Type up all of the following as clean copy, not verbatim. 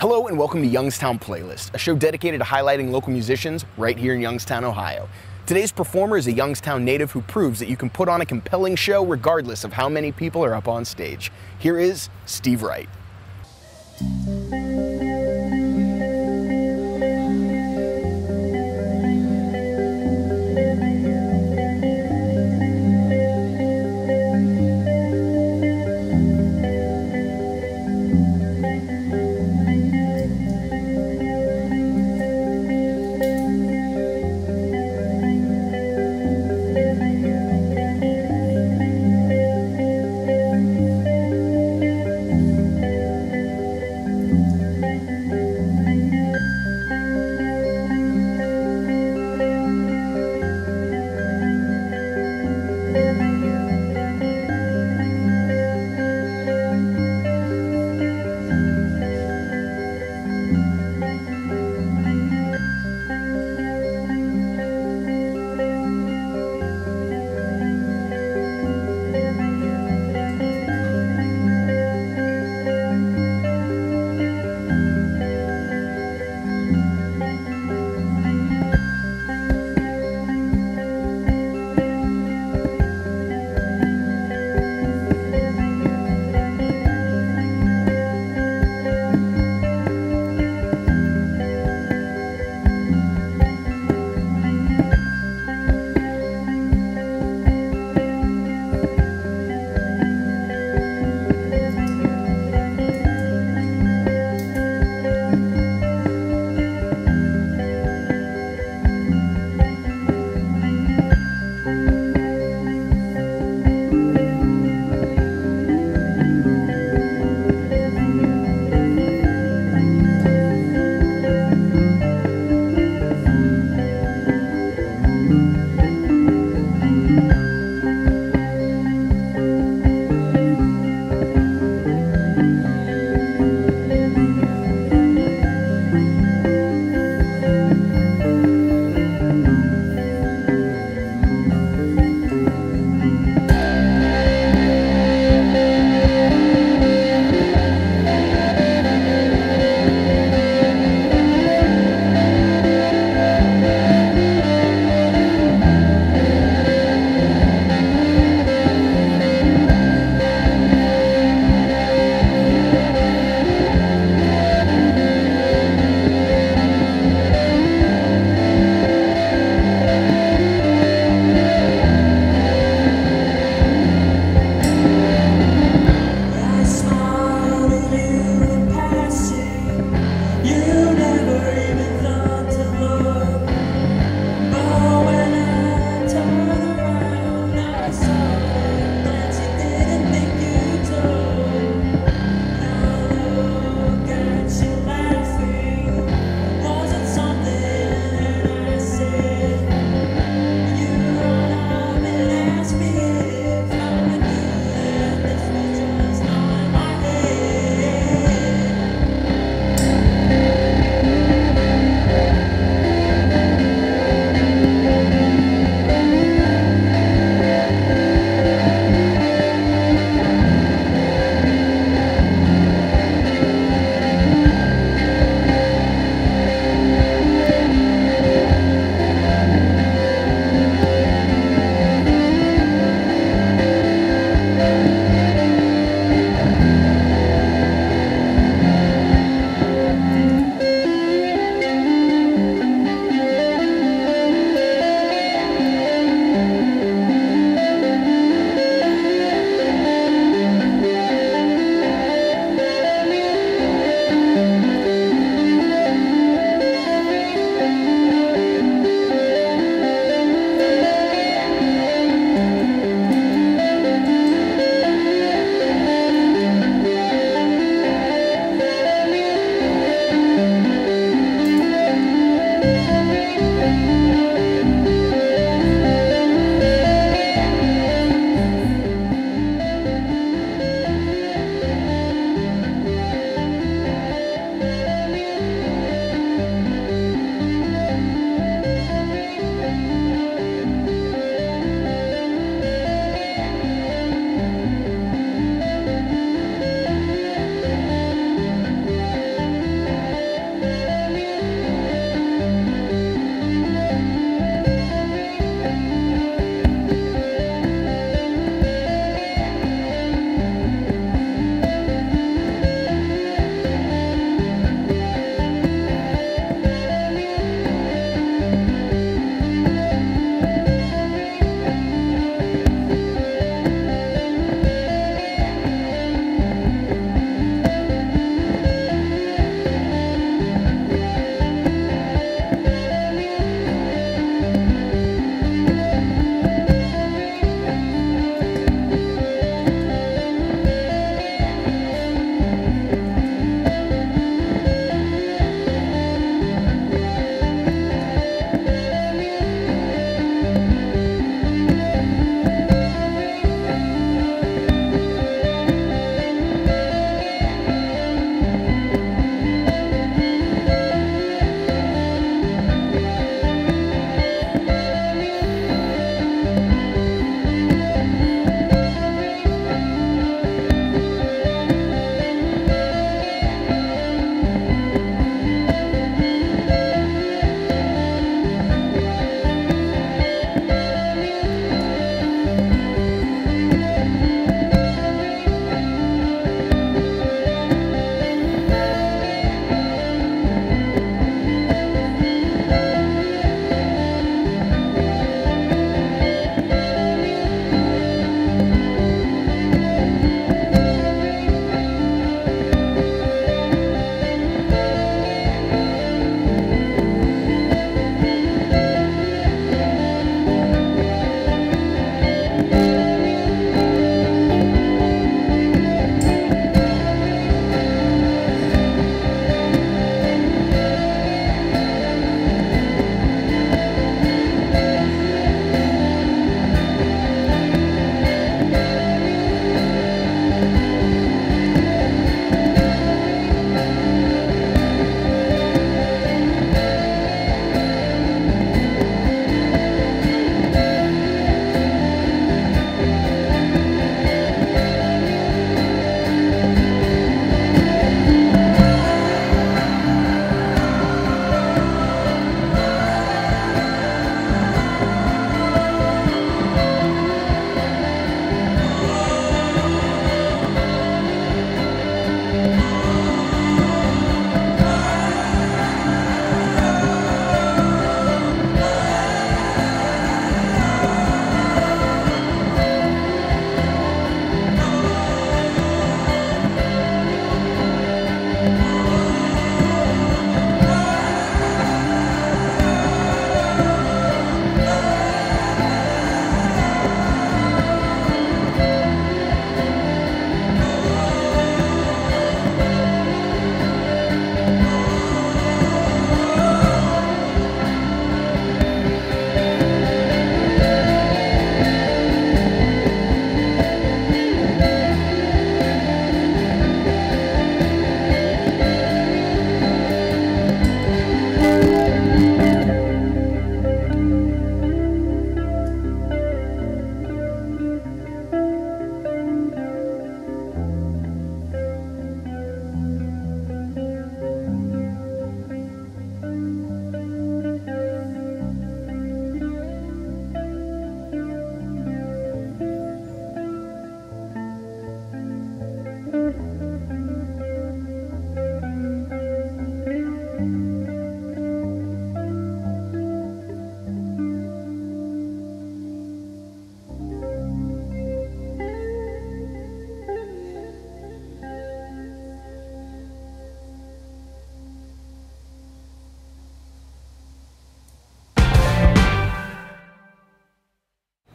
Hello and welcome to Youngstown Playlist, a show dedicated to highlighting local musicians right here in Youngstown, Ohio. Today's performer is a Youngstown native who proves that you can put on a compelling show regardless of how many people are up on stage. Here is Steve Wright.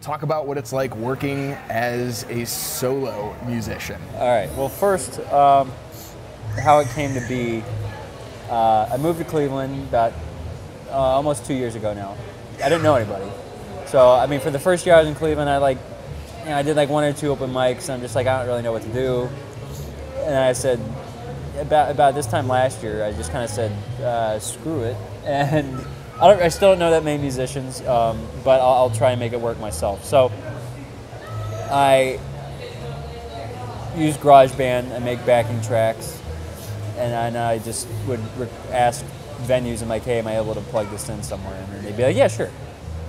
talk about what it's like working as a solo musician. All right. Well, first, how it came to be. I moved to Cleveland about almost 2 years ago now. I didn't know anybody, so I mean, for the first year I was in Cleveland, I did like 1 or 2 open mics, and I'm just like, I don't really know what to do. And I said, about this time last year, I just kind of said, screw it, and I still don't know that many musicians, but I'll try and make it work myself. So I use GarageBand and make backing tracks, and I just would ask venues and like, hey, am I able to plug this in somewhere? And they'd be like, yeah, sure.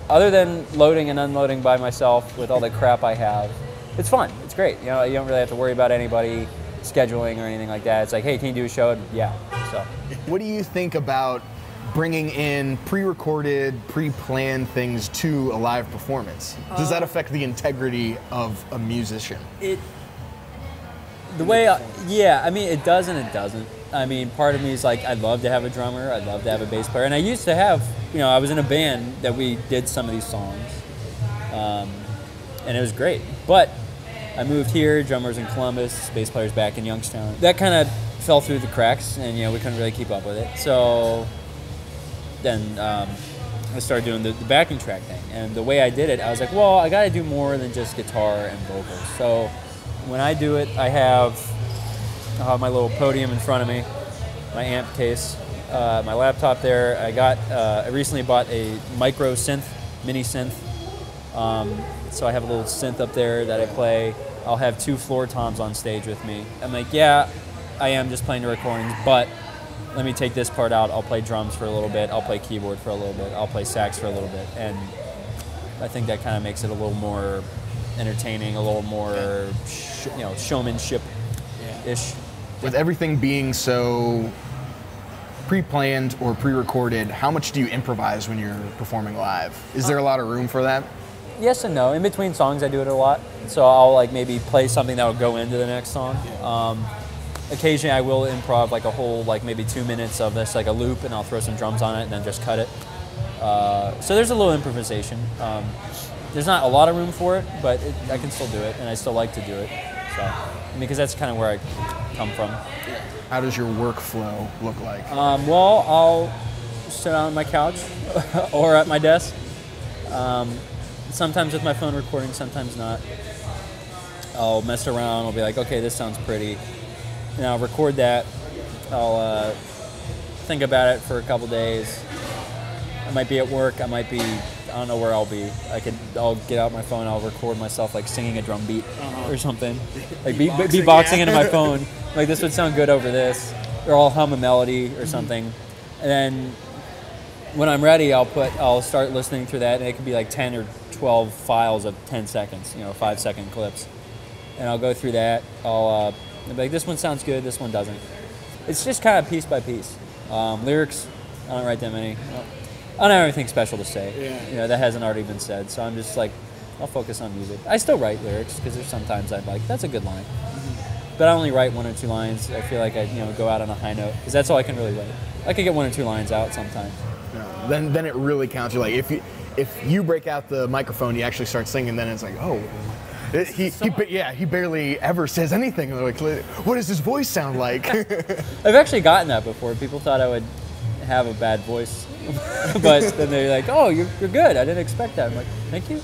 Other than loading and unloading by myself with all the crap I have, it's fun. It's great. You know, you don't really have to worry about anybody scheduling or anything like that. It's like, hey, can you do a show? And yeah. So, what do you think about bringing in pre-recorded, pre-planned things to a live performance? Does that affect the integrity of a musician? Yeah, I mean, it does and it doesn't. I mean, part of me is like, I'd love to have a drummer, I'd love to have a bass player, and I used to have, I was in a band that we did some of these songs, and it was great. But I moved here, drummers in Columbus, bass players back in Youngstown. That kind of fell through the cracks, and we couldn't really keep up with it. So then I started doing the backing track thing, and the way I did it, I was like, well, I got to do more than just guitar and vocals. So when I do it, I have my little podium in front of me, my amp case, my laptop there. I recently bought a micro synth, mini synth. So I have a little synth up there that I play. I'll have 2 floor toms on stage with me. I'm like, yeah, I am just playing the recordings, but let me take this part out. I'll play drums for a little bit. I'll play keyboard for a little bit. I'll play sax for a little bit. And I think that kind of makes it a little more entertaining, a little more, showmanship-ish. With everything being so pre-planned or pre-recorded, how much do you improvise when you're performing live? Is there a lot of room for that? Yes and no. In between songs, I do it a lot. So I'll like maybe play something that will go into the next song. Occasionally, I will improv like a whole maybe 2 minutes of this, like a loop, and I'll throw some drums on it and then just cut it. So there's a little improvisation. There's not a lot of room for it, but I can still do it, and I still like to do it. So because that's kind of where I come from. How does your workflow look like? Well, I'll sit on my couch or at my desk. Sometimes with my phone recording, sometimes not. I'll mess around. I'll be like, okay, this sounds pretty. And I'll record that. I'll think about it for a couple days. I might be at work. I don't know where I'll be. I'll get out my phone. I'll record myself like singing a drum beat or something. Like beatboxing into my phone. Like this would sound good over this. Or I'll hum a melody or something. And then when I'm ready, I'll start listening through that, and it could be like 10 or 12 files of 10 seconds, 5-second clips. And I'll go through that. I'll be like, this one sounds good, this one doesn't. It's just kind of piece by piece. Lyrics, I don't write that many. I don't have anything special to say. Yeah. That hasn't already been said. So I'm just like, I'll focus on music. I still write lyrics because there's sometimes I'm like, that's a good line. But I only write 1 or 2 lines. I feel like I go out on a high note because that's all I can really write. I can get 1 or 2 lines out sometimes. Yeah. Then it really counts. You're like, if you break out the microphone, you actually start singing. Then it's like, oh, he barely ever says anything. Like, what does his voice sound like? I've actually gotten that before. People thought I would have a bad voice, but then they're like, oh, you're good. I didn't expect that. I'm like, thank you.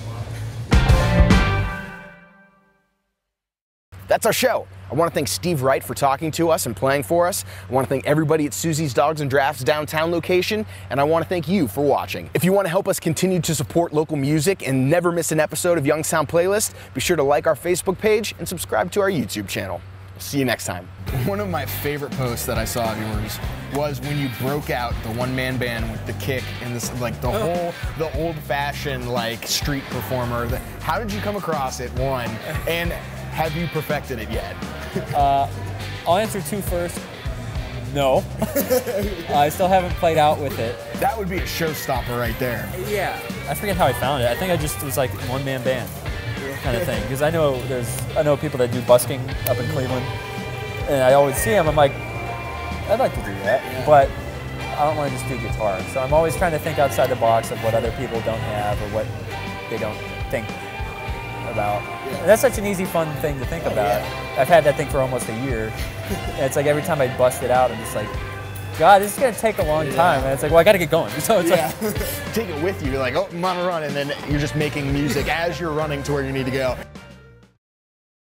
That's our show. I want to thank Steve Wright for talking to us and playing for us. I want to thank everybody at Suzie's Dogs and Drafts downtown location, and I want to thank you for watching. If you want to help us continue to support local music and never miss an episode of Youngstown Playlist, be sure to like our Facebook page and subscribe to our YouTube channel. See you next time. One of my favorite posts that I saw of yours was when you broke out the one-man band with the kick and this, like the old-fashioned like street performer. How did you come across it, one, and have you perfected it yet? I'll answer 2 first. No. I still haven't played out with it. That would be a showstopper right there. Yeah. I forget how I found it. I think I just was like one-man band kind of thing. Because I know people that do busking up in Cleveland, and I always see them. I'm like, I'd like to do that, but I don't want to just do guitar. So I'm always trying to think outside the box of what other people don't have or what they don't think about. And that's such an easy, fun thing to think about. Yeah. I've had that thing for almost a year. And it's like every time I bust it out, I'm just like, God, this is gonna take a long time. And it's like, well, I gotta get going. So it's like, take it with you. You're like, oh, I'm on a run, and then you're just making music as you're running to where you need to go.